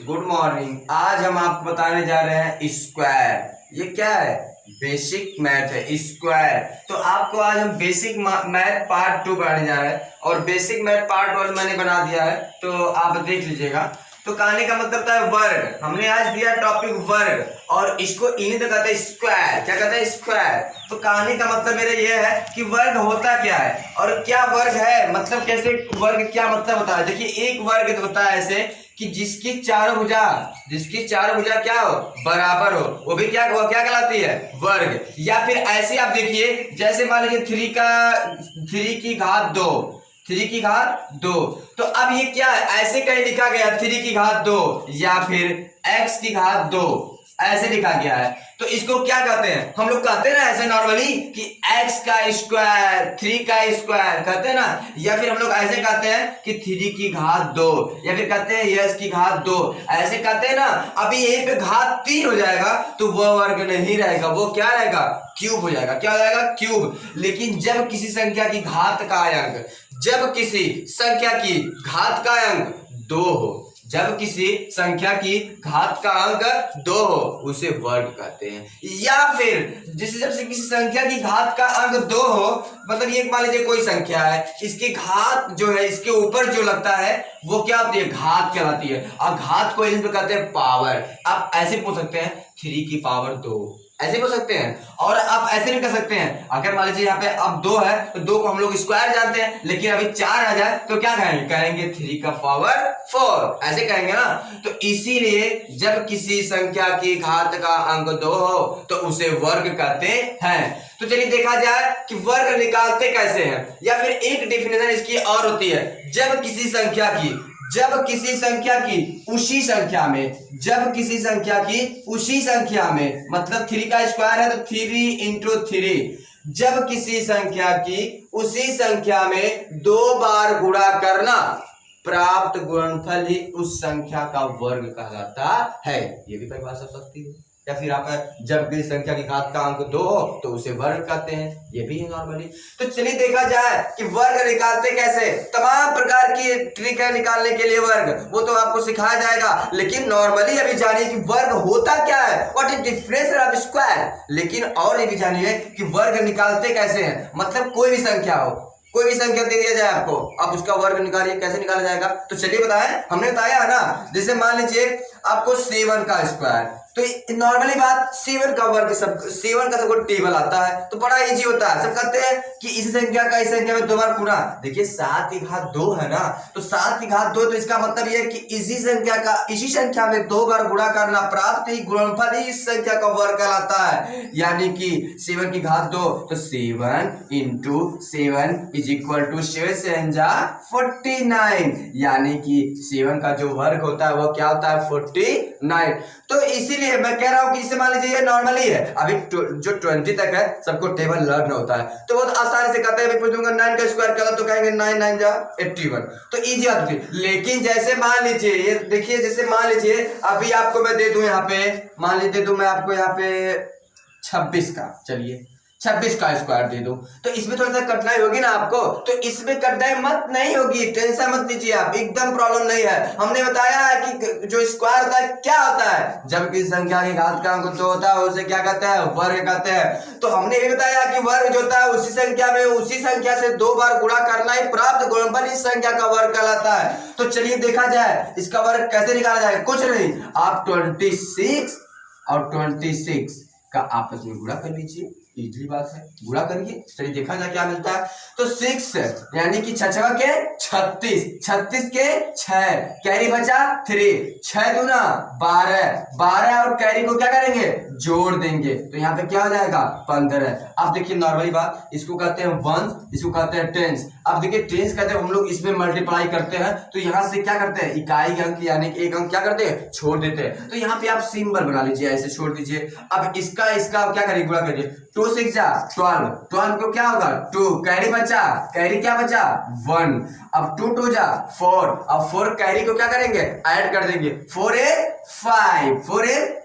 Good morning. आज हम आपको बताने जा रहे हैं स्क्वायर। ये क्या है? बेसिक मैथ है स्क्वायर। तो आपको आज हम बेसिक मैथ पार्ट 2 पढ़ाने जा रहे हैं और बेसिक मैथ पार्ट 1 मैंने बना दिया है, तो आप देख लीजिएगा। तो कहने का मतलब था वर्ग। हमने आज दिया टॉपिक वर्ग और इसको इन्हीं तो कहते हैं स्क्वायर। क्या कहते हैं? स्क्वायर। तो कहने का मतलब मेरा ये है कि वर्ग होता क्या है और क्या वर्ग है, मतलब कैसे वर्ग क्या मतलब होता है। देखिए, एक वर्ग होता है ऐसे कि जिसकी चारों भुजा क्या हो? बराबर हो, वो भी क्या कहलाती है? वर्ग। या फिर ऐसे आप देखिए, जैसे मान लीजिए 3 की घात 2 तो अब ये क्या है? ऐसे कहीं लिखा गया 3 की घात 2 या फिर x की घात 2 ऐसे लिखा गया है, तो इसको क्या कहते हैं? हम लोग कहते हैं ना ऐसे नॉर्मली कि x का स्क्वायर 3 का स्क्वायर कहते हैं ना, या फिर हम लोग ऐसे कहते हैं कि 3 की घात 2 या फिर कहते हैं s की घात 2 ऐसे कहते हैं ना। अभी यहीं पे घात 3 हो जाएगा तो वो वर्ग नहीं रहेगा, वो क्या रहेगा? क्यूब हो जाएगा। क्या हो जाएगा? क्यूब। लेकिन जब किसी संख्या की घात का अंक 2 हो, जब किसी संख्या की घात का अंक 2 हो, उसे वर्ग कहते हैं। या फिर जब से किसी संख्या की घात का अंक 2 हो, मतलब ये मान लीजिए कोई संख्या है, इसकी घात जो है इसके ऊपर जो लगता है वो क्या होती है? घात कहलाती है। और घात को इंग्लिश में कहते हैं पावर। आप ऐसे पूछ सकते हैं 3 की पावर 2 ऐसे बोल सकते हैं, और आप ऐसे भी कर सकते हैं। अगर मान लीजिए यहाँ पे अब 2 है तो 2 को हम लोग स्क्वायर जानते हैं, लेकिन अभी 4 आ जाए तो क्या कहेंगे 3 का पावर 4 ऐसे कहेंगे ना। तो इसीलिए जब किसी संख्या की घात का अंक 2 हो तो उसे वर्ग कहते हैं। तो चलिए देखा जाए कि वर्ग निकालते कैसे हैं, या फिर एक डेफिनेशन इसकी और होती है। जब किसी संख्या की उसी संख्या में मतलब 3 का स्क्वायर है तो 3 इंटू 3, जब किसी संख्या की उसी संख्या में 2 बार गुणा करना, प्राप्त गुणनफल ही उस संख्या का वर्ग कहलाता है। ये भी परिभाषा सकती है। या फिर आप जब किसी संख्या की घात का अंक 2 हो तो उसे वर्ग कहते हैं, ये भी है नॉर्मली। तो चलिए देखा जाए कि वर्ग निकालते कैसे। तमाम प्रकार की ट्रिक है निकालने के लिए वर्ग, वो तो आपको सिखाया जाएगा, लेकिन नॉर्मली अभी जानिए कि वर्ग होता क्या है, what is difference of square. लेकिन और ये भी जानिए कि वर्ग निकालते कैसे हैं। मतलब कोई भी संख्या दे दिया जाए आपको, आप उसका वर्ग निकालिए, कैसे निकाला जाएगा? तो चलिए बताएं। हमने बताया है ना, जैसे मान लीजिए आपको 7 का स्क्वायर, तो नॉर्मली बात 7 का वर्ग 7 का सबको टेबल आता है तो बड़ा इजी होता है। सब कहते हैं कि इस संख्या का इस संख्या में 2 बार गुणा। देखिए 7 की घात 2 है ना, तो 7 की घात 2, तो इसका मतलब यह है कि इसी संख्या में 2 बार गुणा करना, प्राप्त ही गुणनफल ही इस संख्या का वर्ग कहलाता है। यानी कि 7 की घात 2 तो 7 इंटू 7 इज इक्वल टू 7 से 49, यानी कि 7 का जो वर्ग होता है वो क्या होता है? 49। तो इसीलिए मैं कह रहा हूं कि इसे मान लीजिए ये नॉर्मली है। अभी जो 20 तक है सबको टेबल लर्न होता है, तो बहुत आसानी से कहते हैं। अभी पूछूंगा 9 का स्क्वायर क्या, तो कहेंगे 9 9 जा 81, तो इजी बात होती है। लेकिन जैसे मान लीजिए ये देखिए, जैसे मान लीजिए अभी आपको मैं दे दूं यहाँ पे, मान लीजिए दे दूं मैं आपको यहाँ पे 26 का, चलिए 26 का स्क्वायर दे दो, तो इसमें थोड़ा सा कठिनाई होगी ना आपको। तो इसमें कठिनाई मत नहीं होगी, टेंशन मत लीजिए आप, एकदम प्रॉब्लम नहीं है। हमने बताया है कि जो स्क्वायर होता है क्या होता है, जब किसी संख्या की घात का अंक 2 होता है उसे क्या कहते हैं? वर्ग कहते हैं। तो हमने भी बताया कि वर्ग जो होता है उसी संख्या से 2 बार गुणा करना ही प्राप्त गुणनफल इस संख्या का वर्ग कहलाता है। तो चलिए देखा जाए इसका वर्ग कैसे निकाला जाए। कुछ नहीं, आप 26 और 26 का आपस में गुणा कर लीजिए, इजली बात है, गुणा करिए। चलिए देखा जाए क्या मिलता है। तो 6 यानी कि 6 के 36 के 6, कैरी बचा 3, 6 दूना 12 और कैरी को क्या करेंगे? जोड़ देंगे, तो यहाँ पे क्या हो जाएगा? 15। अब देखिए नॉर्मली बात, इसको कहते हैं वंस, इसको कहते हैं टेंस। अब देखिए टेंस कहते हैं हम लोग इसमें मल्टीप्लाई करते हैं, तो यहाँ से क्या करते हैं? इकाई अंक यानी कि एक अंक क्या करते हैं? छोड़ देते हैं। तो यहाँ पे आप सिंबल बना लीजिए, ऐसे छोड़ दीजिए। अब इसका क्या करिए? गुणा करिए। 2 6 जा 12 को क्या होगा? 2, कैरी क्या बचा? 1। अब 2 2 जा 4, अब 4 कैरी को क्या करेंगे? ऐड कर देंगे, 4 ए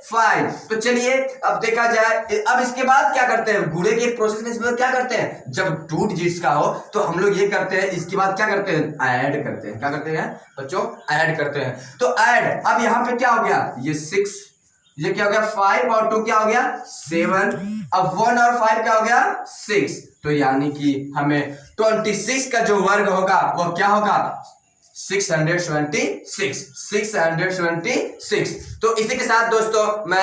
5। तो चलिए अब देखा जाए, अब इसके बाद क्या करते हैं, गुणे के प्रोसेस में इसमें क्या करते हैं, जब 2 डिजिट्स का हो तो हम लोग ये करते हैं, इसके बाद क्या करते हैं, ऐड करते हैं। क्या करते हैं बच्चों, ऐड करते हैं। तो ऐड, अब यहाँ पे क्या हो गया, ये 6, ये क्या हो गया 5 और 2 क्या हो गया 7, अब 1 और 5 क्या हो गया 6। तो यानी कि हमें 26 का जो वर्ग होगा वो क्या होगा 626। तो इसी के साथ दोस्तों मैं